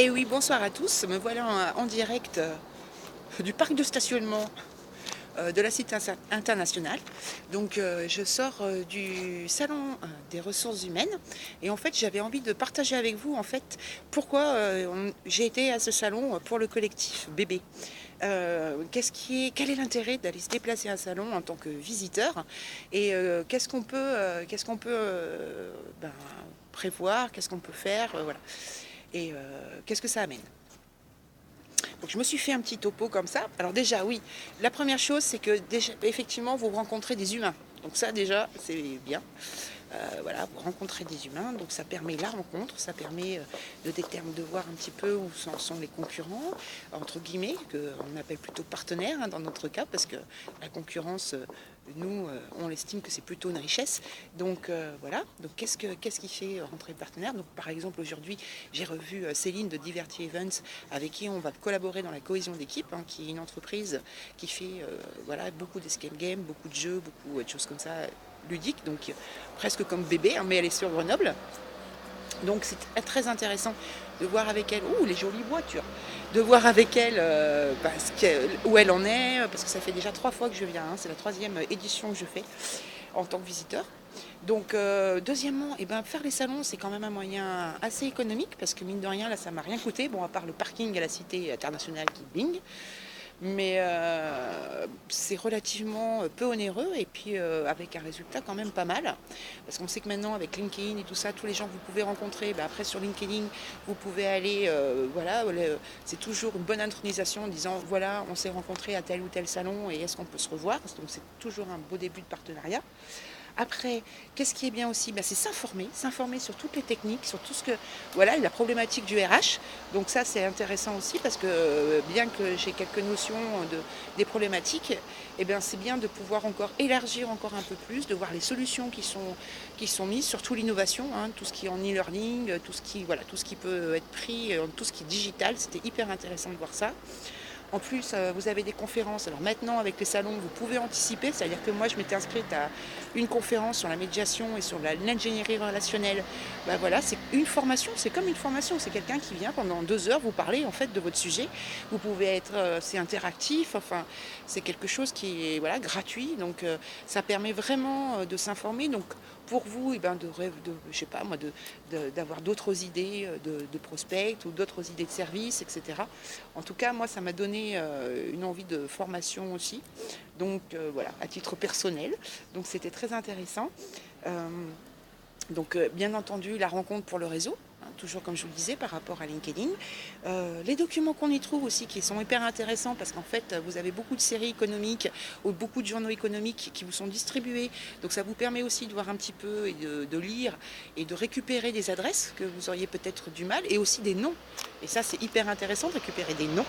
Et oui, bonsoir à tous. Me voilà en direct du parc de stationnement de la Cité internationale. Donc je sors du salon des ressources humaines et en fait j'avais envie de partager avec vous en fait pourquoi j'ai été à ce salon pour le collectif bébé. Quel est l'intérêt d'aller se déplacer à un salon en tant que visiteur et qu'est-ce qu'on peut prévoir, qu'est-ce qu'on peut faire, voilà. Et qu'est-ce que ça amène. Donc je me suis fait un petit topo comme ça. Alors déjà, oui, la première chose, c'est que déjà, effectivement, vous rencontrez des humains. Donc ça, déjà, c'est bien. Voilà, vous rencontrez des humains, donc ça permet la rencontre, ça permet de voir un petit peu où sont les concurrents, entre guillemets, qu'on appelle plutôt partenaires hein, dans notre cas, parce que la concurrence, nous, on estime que c'est plutôt une richesse. Donc voilà, donc qu'est-ce qui fait rentrer le partenaire. Donc par exemple, aujourd'hui, j'ai revu Céline de Diverty Events, avec qui on va collaborer dans la cohésion d'équipe, hein, qui est une entreprise qui fait voilà, beaucoup d'escape games, beaucoup de jeux, beaucoup de choses comme ça, ludiques, donc presque comme bébé, hein, mais elle est sur Grenoble. Donc c'est très intéressant de voir avec elle, ouh les jolies voitures, de voir avec elle où elle en est, parce que ça fait déjà 3 fois que je viens, hein, c'est la 3e édition que je fais en tant que visiteur. Donc deuxièmement, eh ben, faire les salons c'est quand même un moyen assez économique, parce que mine de rien là ça m'a rien coûté, bon à part le parking à la Cité internationale qui bing. Mais c'est relativement peu onéreux et puis avec un résultat quand même pas mal. Parce qu'on sait que maintenant avec LinkedIn et tout ça, tous les gens que vous pouvez rencontrer, bah, après sur LinkedIn, vous pouvez aller, voilà, c'est toujours une bonne intronisation en disant voilà, on s'est rencontrés à tel ou tel salon et est-ce qu'on peut se revoir. Donc c'est toujours un beau début de partenariat. Après, qu'est-ce qui est bien aussi, c'est s'informer sur toutes les techniques, sur tout ce que, voilà, la problématique du RH. Donc ça, c'est intéressant aussi parce que bien que j'ai quelques notions des problématiques, eh bien, c'est bien de pouvoir encore élargir encore un peu plus, de voir les solutions qui sont mises, surtout l'innovation, hein, tout ce qui est en e-learning, tout ce qui peut être pris, tout ce qui est digital. C'était hyper intéressant de voir ça. En plus, vous avez des conférences. Alors maintenant, avec les salons, vous pouvez anticiper. C'est-à-dire que moi, je m'étais inscrite à une conférence sur la médiation et sur l'ingénierie relationnelle. Ben voilà, c'est une formation. C'est comme une formation. C'est quelqu'un qui vient pendant 2 heures vous parler en fait de votre sujet. Vous pouvez être, c'est interactif. Enfin, c'est quelque chose qui est voilà gratuit. Donc, ça permet vraiment de s'informer. Donc, pour vous, eh ben, je sais pas moi, d'avoir d'autres idées de prospects ou d'autres idées de services, etc. En tout cas, moi, ça m'a donné une envie de formation aussi. Donc voilà, à titre personnel. Donc c'était très intéressant. Euh, donc bien entendu, la rencontre pour le réseau, hein, toujours comme je vous le disais par rapport à LinkedIn. Les documents qu'on y trouve aussi qui sont hyper intéressants parce qu'en fait vous avez beaucoup de séries économiques ou beaucoup de journaux économiques qui vous sont distribués. Donc ça vous permet aussi de voir un petit peu et de lire et de récupérer des adresses que vous auriez peut-être du mal et aussi des noms. Et ça c'est hyper intéressant de récupérer des noms.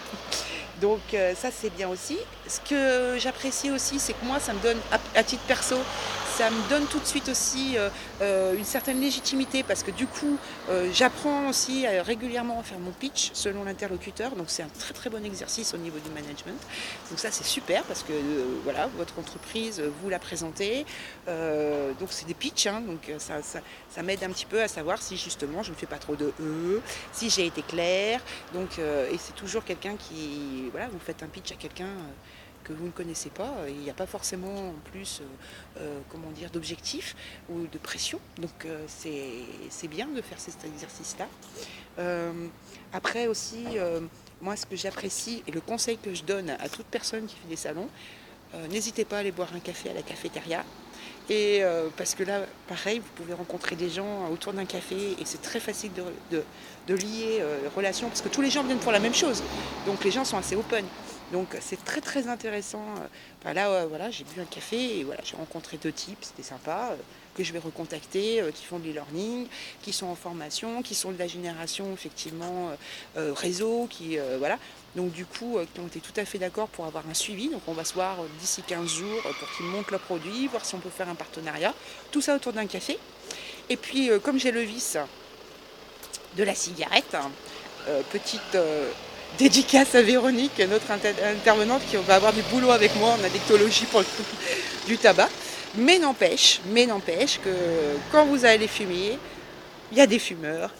Donc ça c'est bien aussi. Ce que j'apprécie aussi c'est que moi ça me donne à titre perso, ça me donne tout de suite aussi une certaine légitimité parce que du coup j'apprends aussi régulièrement à faire mon pitch selon l'interlocuteur, donc c'est un très très bon exercice au niveau du management. Donc ça c'est super parce que voilà, votre entreprise vous la présentez, donc c'est des pitchs, hein, donc ça m'aide un petit peu à savoir si justement je ne fais pas trop de si j'ai été claire, donc et c'est toujours quelqu'un qui, voilà, vous faites un pitch à quelqu'un que vous ne connaissez pas, il n'y a pas forcément en plus comment dire, d'objectif ou de pression, donc c'est bien de faire cet exercice-là. Après aussi, moi ce que j'apprécie et le conseil que je donne à toute personne qui fait des salons, n'hésitez pas à aller boire un café à la cafétéria. Et parce que là, pareil, vous pouvez rencontrer des gens autour d'un café et c'est très facile de lier les relations parce que tous les gens viennent pour la même chose. Donc les gens sont assez open. Donc c'est très très intéressant. Enfin, là, voilà, j'ai bu un café et voilà, j'ai rencontré 2 types, c'était sympa, que je vais recontacter, qui font de l'e-learning, qui sont en formation, qui sont de la génération effectivement réseau, qui voilà. Donc du coup, qui ont été tout à fait d'accord pour avoir un suivi. Donc on va se voir d'ici 15 jours pour qu'ils montent leurs produits, voir si on peut faire un partenariat. Tout ça autour d'un café. Et puis comme j'ai le vice de la cigarette, hein, petite dédicace à Véronique, notre intervenante qui va avoir du boulot avec moi en addictologie pour du tabac. Mais n'empêche que quand vous allez fumer, il y a des fumeurs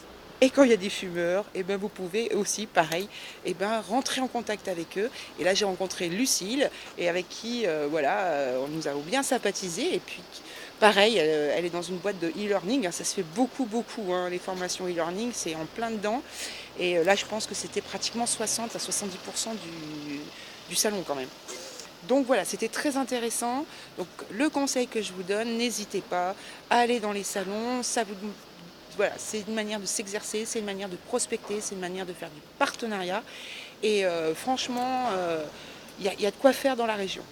Et quand il y a des fumeurs, et ben vous pouvez aussi, pareil, et ben rentrer en contact avec eux. Et là, j'ai rencontré Lucille, et avec qui, voilà, nous avons bien sympathisé. Et puis, pareil, elle est dans une boîte de e-learning. Hein, ça se fait beaucoup, beaucoup. Hein, les formations e-learning, c'est en plein dedans. Et là, je pense que c'était pratiquement 60 à 70% du salon quand même. Donc voilà, c'était très intéressant. Donc le conseil que je vous donne, n'hésitez pas à aller dans les salons. Ça vous, voilà, c'est une manière de s'exercer, c'est une manière de prospecter, c'est une manière de faire du partenariat. Et franchement, y a de quoi faire dans la région.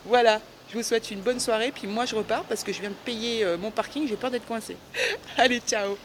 Voilà, je vous souhaite une bonne soirée. Puis moi, je repars parce que je viens de payer mon parking. J'ai peur d'être coincée. Allez, ciao!